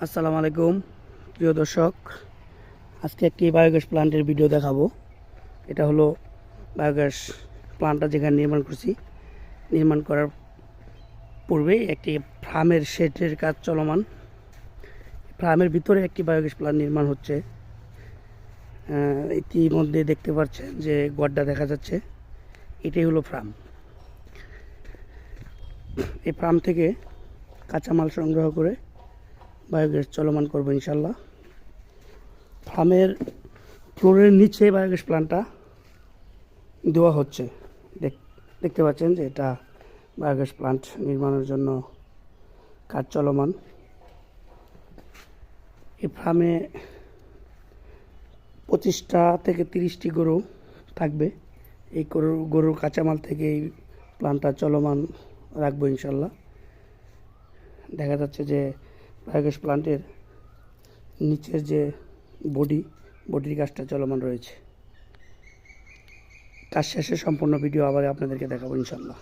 আসসালামু আলাইকুম প্রিয় দর্শক, আজকে একটি বায়োগ্যাস প্লান্টের ভিডিও দেখাবো। এটা হলো বায়োগ্যাস প্লান্টটা যেখানে নির্মাণ করছি। নির্মাণ করার পূর্বে একটি ফার্মের শেডের কাজ চলমান। ফার্মের ভিতরে একটি বায়োগ্যাস প্লান্ট নির্মাণ হচ্ছে। ইতিমধ্যে দেখতে পাচ্ছেন যে গড্ডা দেখা যাচ্ছে, এটাই হলো ফার্ম। এই ফার্ম থেকে কাঁচামাল সংগ্রহ করে বায়োগ্যাস চলমান করবো ইনশাল্লাহ। ফার্মের ফ্লোরের নিচে বায়োগ্যাস প্লান্টটা দেওয়া হচ্ছে। দেখতে পাচ্ছেন যে এটা বায়োগ্যাস প্লান্ট নির্মাণের জন্য কাজ চলমান। এই ফার্মে 25টা থেকে 30টি গরু থাকবে। এই গরুর কাঁচামাল থেকে এই প্লান্টটা চলমান রাখবো ইনশাল্লাহ। দেখা যাচ্ছে যে বায়োগ্যাস প্লান্টের নিচের যে বডির কাজটা চলমান রয়েছে। কাজ শেষে সম্পূর্ণ ভিডিও আবার আপনাদেরকে দেখাবো ইনশাল্লাহ।